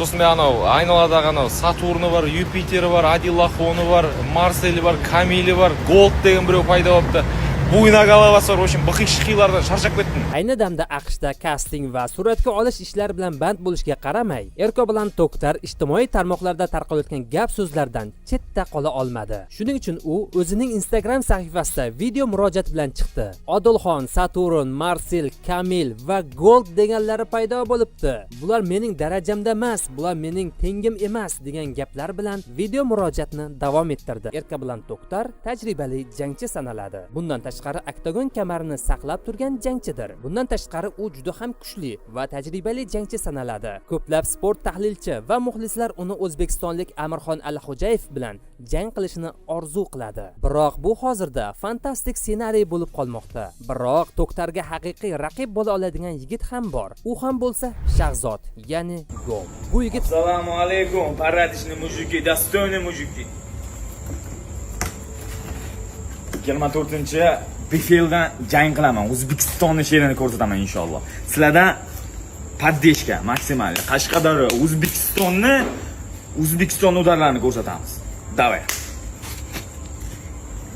So'sin anov aynoladagi anov Saturni var, Yupiteri var, Adillahoni var, Marseli var, Kamili var, Gold degan birov paydo bo'libdi. Bo'yna galavasi var, o'shin biqish-shiqiylardan charchab ketdim. Ayni damda AQShda kasting va suratga olish ishlari bilan band bo'lishiga qaramay, Erko bilan Toktar ijtimoiy tarmoqlarda tarqalayotgan gap-so'zlardan chetda qola olmadi. Shuning uchun u o'zining Instagram sahifasida video murojaat bilan chiqdi. Odilxon, Saturn, Marsel, Kamil va Gold deganlari paydo bo'libdi. Bular mening darajamda emas, bular mening tengim emas degan gaplar bilan video murojaatni davom ettirdi. Erko bilan Toktar tajribali jangchi sanaladi. Bundan tashqari oktagon kamarini saqlab turgan jangchidir. Bundan tashqari u juda ham kuchli va tajribali jangchi sanaladi. Ko'plab sport tahlilchi va muxlislar uni o'zbekistonlik Amirxon Alixo'jayev bilan jang qilishini orzu qiladi. Biroq bu hozirda fantastik ssenariy bo'lib qolmoqda. Biroq Toktarga haqiqiy raqib bo'la oladigan yigit ham bor. U ham bo'lsa Shahzod, ya'ni Gol. Bu yigit Assalomu alaykum, paradishni mujiki, достойный mujiki. 24 Bifildan jang qilaman. O'zbekistonning she'rini ko'rsataman inshaalloh. Sizlardan poddeshka maksimal. Qashqadaryo, O'zbekiston udarlarini ko'rsatamiz. Davay.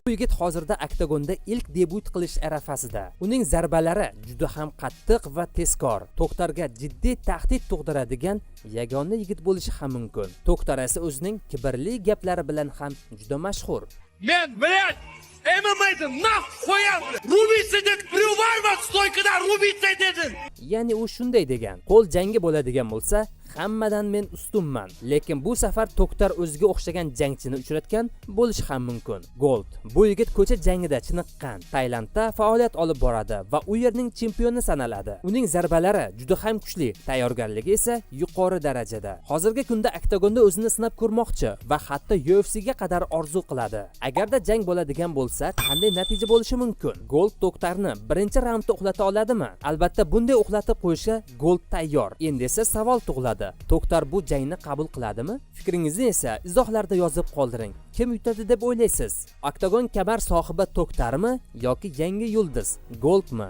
Bu yigit hozirda oktagonda ilk debyut qilish arafasida. Uning zarbalari juda ham qattiq va tezkor. Toktarga jiddiy tahdid tug'diradigan yagona yigit bo'lishi ham mumkin. Toktar esa o'zining kibrli gaplari bilan ham juda mashhur. Men, блядь, ММА'da naqd qo'yam. Rubitsa deb privarmat stoykada Rubitsa dedin. Ya'ni u shunday degan. Qo'l jangi bo'ladigan bo'lsa, hammadan men ustunman. Lekin bu safar Toktar o'ziga o'xshagan jangchini uchratgan bo'lishi ham mumkin. Gold. Bu yigit ko'cha jangida chiniqqan. Tailandda faoliyat olib boradi va u yerning chempioni sanaladi. Uning zarbalari juda ham kuchli, tayyorgarligi esa yuqori darajada. Hozirgi kunda oktagonda o'zini sinab ko'rmoqchi va hatto UFC'ga qadar orzu qiladi. Agarda jang bo'ladigan bo'lsa, qanday natija bo'lishi mumkin? Gold Toktarni birinchi raundda uxlata oladimi? Albatta, bunday uxlatib qo'yishga Gold tayyor. Endi esa savol tug'iladi. Toktar bu jangni qabul qiladimi? Fikringizni esa izohlarda yozib qoldiring. Kim yutadi deb o'ylaysiz? Oktagon kamar sohibi Toktarmi yoki yangi yulduz Goldmi?